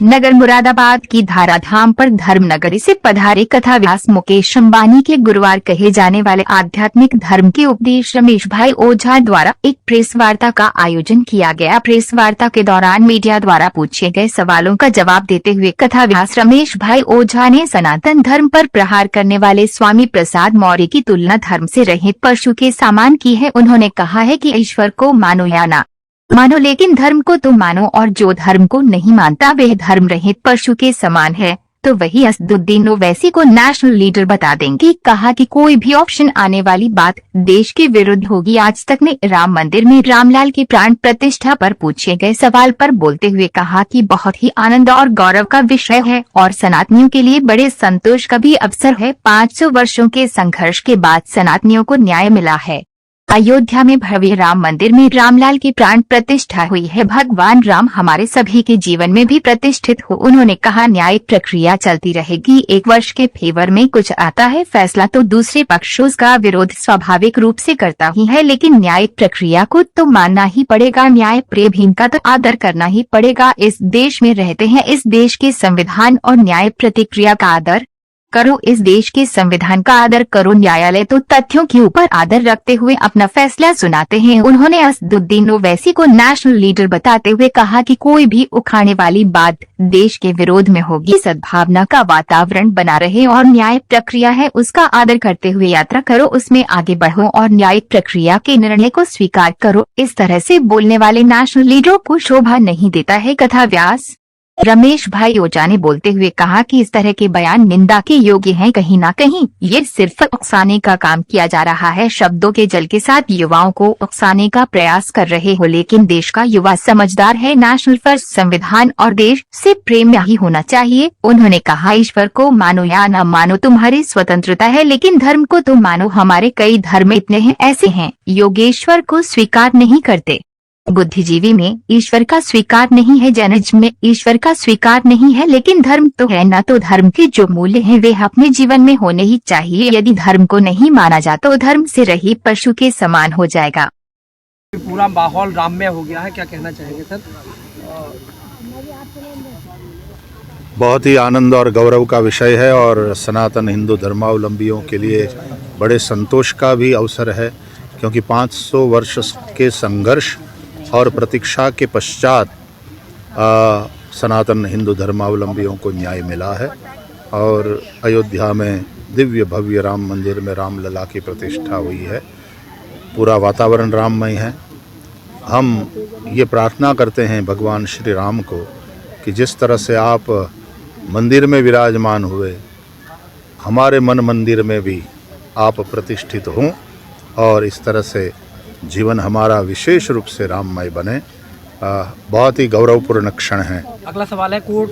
नगर मुरादाबाद की धाराधाम पर धर्मनगरी से पधारे कथा व्यास मुकेश अंबानी के गुरुवार कहे जाने वाले आध्यात्मिक धर्म के उपदेश रमेश भाई ओझा द्वारा एक प्रेस वार्ता का आयोजन किया गया। प्रेस वार्ता के दौरान मीडिया द्वारा पूछे गए सवालों का जवाब देते हुए कथा व्यास रमेश भाई ओझा ने सनातन धर्म पर प्रहार करने वाले स्वामी प्रसाद मौर्य की तुलना धर्म से रहित पशु के समान की है। उन्होंने कहा है कि ईश्वर को मानो या ना मानो, लेकिन धर्म को तो मानो, और जो धर्म को नहीं मानता वह धर्म रहित पशु के समान है। तो वही असदुद्दीन ओवैसी को नेशनल लीडर बता देंगे। कहा कि कोई भी ऑप्शन आने वाली बात देश के विरुद्ध होगी। आज तक ने राम मंदिर में रामलाल की प्राण प्रतिष्ठा पर पूछे गए सवाल पर बोलते हुए कहा कि बहुत ही आनंद और गौरव का विषय है और सनातनियों के लिए बड़े संतोष का भी अवसर है। 500 वर्षों के संघर्ष के बाद सनातनियों को न्याय मिला है। अयोध्या में भव्य राम मंदिर में रामलाल की प्राण प्रतिष्ठा हुई है। भगवान राम हमारे सभी के जीवन में भी प्रतिष्ठित हो। उन्होंने कहा न्यायिक प्रक्रिया चलती रहेगी। एक वर्ष के फेवर में कुछ आता है फैसला तो दूसरे पक्ष उसका विरोध स्वाभाविक रूप से करता ही है, लेकिन न्यायिक प्रक्रिया को तो मानना ही पड़ेगा। न्याय प्रेम का तो आदर करना ही पड़ेगा। इस देश में रहते हैं, इस देश के संविधान और न्याय प्रतिक्रिया का आदर करो। इस देश के संविधान का आदर करो। न्यायालय तो तथ्यों के ऊपर आदर रखते हुए अपना फैसला सुनाते हैं। उन्होंने असदुद्दीन ओवैसी को नेशनल लीडर बताते हुए कहा कि कोई भी उखाड़ने वाली बात देश के विरोध में होगी। सद्भावना का वातावरण बना रहे और न्याय प्रक्रिया है उसका आदर करते हुए यात्रा करो, उसमें आगे बढ़ो और न्यायिक प्रक्रिया के निर्णय को स्वीकार करो। इस तरह से बोलने वाले नेशनल लीडरों को शोभा नहीं देता है। कथा व्यास रमेश भाई ओझा ने बोलते हुए कहा कि इस तरह के बयान निंदा के योग्य हैं। कहीं न कहीं ये सिर्फ उकसाने का काम किया जा रहा है। शब्दों के जल के साथ युवाओं को उकसाने का प्रयास कर रहे हो, लेकिन देश का युवा समझदार है। नेशनल फर्स्ट, संविधान और देश से प्रेम ही होना चाहिए। उन्होंने कहा ईश्वर को मानो या न मानो तुम्हारी स्वतंत्रता है, लेकिन धर्म को तो मानो। हमारे कई धर्म इतने हैं ऐसे हैं योगेश्वर को स्वीकार नहीं करते। बुद्धिजीवी में ईश्वर का स्वीकार नहीं है, जैनिज्म में ईश्वर का स्वीकार नहीं है, लेकिन धर्म तो है ना। तो धर्म के जो मूल्य हैं वे अपने जीवन में होने ही चाहिए। यदि धर्म को नहीं माना जाता तो धर्म से रहित पशु के समान हो जाएगा। पूरा माहौल राममय हो गया है, क्या कहना चाहेंगे सर? बहुत ही आनंद और गौरव का विषय है और सनातन हिंदू धर्मावलंबियों के लिए बड़े संतोष का भी अवसर है, क्योंकि 500 वर्ष के संघर्ष और प्रतीक्षा के पश्चात सनातन हिंदू धर्मावलंबियों को न्याय मिला है और अयोध्या में दिव्य भव्य राम मंदिर में रामलला की प्रतिष्ठा हुई है। पूरा वातावरण राममय है। हम ये प्रार्थना करते हैं भगवान श्री राम को कि जिस तरह से आप मंदिर में विराजमान हुए, हमारे मन मंदिर में भी आप प्रतिष्ठित हों और इस तरह से जीवन हमारा विशेष रूप से राममय बने। बहुत ही गौरवपूर्ण क्षण है। अगला सवाल है, कोर्ट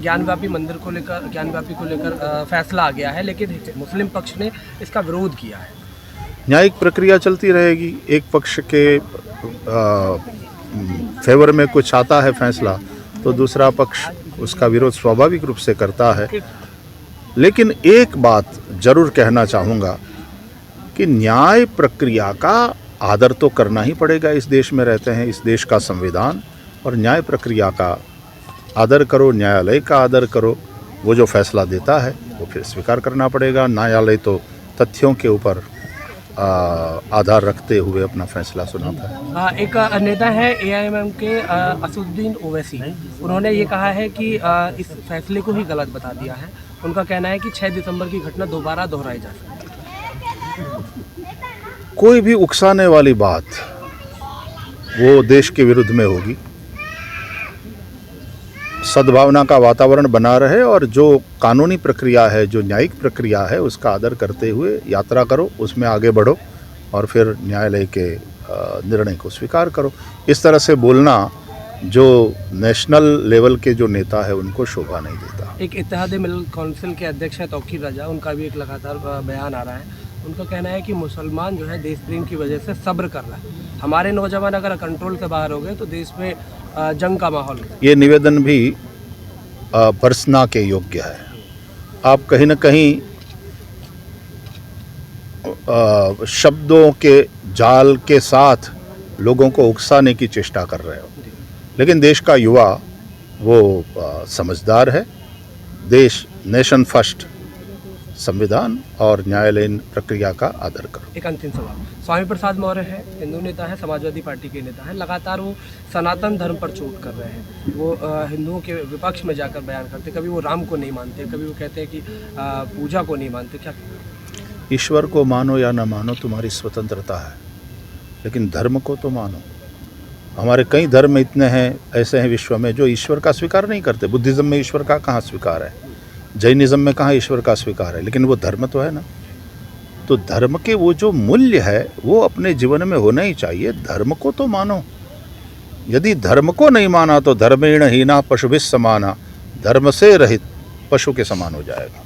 ज्ञानव्यापी मंदिर को लेकर, ज्ञानव्यापी को लेकर फैसला आ गया है, लेकिन मुस्लिम पक्ष ने इसका विरोध किया है। न्यायिक प्रक्रिया चलती रहेगी। एक पक्ष के फेवर में कुछ आता है फैसला तो दूसरा पक्ष उसका विरोध स्वाभाविक रूप से करता है। लेकिन एक बात जरूर कहना चाहूँगा कि न्याय प्रक्रिया का आदर तो करना ही पड़ेगा। इस देश में रहते हैं, इस देश का संविधान और न्याय प्रक्रिया का आदर करो, न्यायालय का आदर करो। वो जो फैसला देता है वो फिर स्वीकार करना पड़ेगा। न्यायालय तो तथ्यों के ऊपर आधार रखते हुए अपना फैसला सुनाता है। एक नेता है AIMM के असदुद्दीन ओवैसी, उन्होंने ये कहा है कि इस फैसले को ही गलत बता दिया है। उनका कहना है कि 6 दिसंबर की घटना दोबारा दोहराई जा सकती है। कोई भी उकसाने वाली बात वो देश के विरुद्ध में होगी। सद्भावना का वातावरण बना रहे और जो कानूनी प्रक्रिया है, जो न्यायिक प्रक्रिया है, उसका आदर करते हुए यात्रा करो, उसमें आगे बढ़ो और फिर न्यायालय के निर्णय को स्वीकार करो। इस तरह से बोलना जो नेशनल लेवल के जो नेता है उनको शोभा नहीं देता। एक इत्तेहाद मिल्क काउंसिल के अध्यक्ष हैं तौकीर रजा, उनका भी एक लगातार बयान आ रहा है। उनका कहना है कि मुसलमान जो है देश प्रेम की वजह से सब्र कर रहा है। हमारे नौजवान अगर कंट्रोल से बाहर हो गए तो देश में जंग का माहौल है। ये निवेदन भी भर्त्सना के योग्य है। आप कहीं न कहीं शब्दों के जाल के साथ लोगों को उकसाने की चेष्टा कर रहे हो, लेकिन देश का युवा वो समझदार है। देश नेशन फर्स्ट संविधान और न्यायालयीन प्रक्रिया का आदर करो। एक अंतिम सवाल, स्वामी प्रसाद मौर्य है, हिंदू नेता है, समाजवादी पार्टी के नेता है, लगातार वो सनातन धर्म पर चोट कर रहे हैं। वो हिंदुओं के विपक्ष में जाकर बयान करते, कभी वो राम को नहीं मानते, कभी वो कहते हैं कि पूजा को नहीं मानते। क्या ईश्वर को मानो या न मानो तुम्हारी स्वतंत्रता है, लेकिन धर्म को तो मानो। हमारे कई धर्म इतने हैं ऐसे हैं विश्व में जो ईश्वर का स्वीकार नहीं करते। बुद्धिज़्म में ईश्वर का कहाँ स्वीकार है, जैनिज़्म में कहाँ ईश्वर का स्वीकार है, लेकिन वो धर्म तो है ना। तो धर्म के वो जो मूल्य है वो अपने जीवन में होना ही चाहिए। धर्म को तो मानो। यदि धर्म को नहीं माना तो धर्मेण हीना पशुभिः समाना, धर्म से रहित पशु के समान हो जाएगा।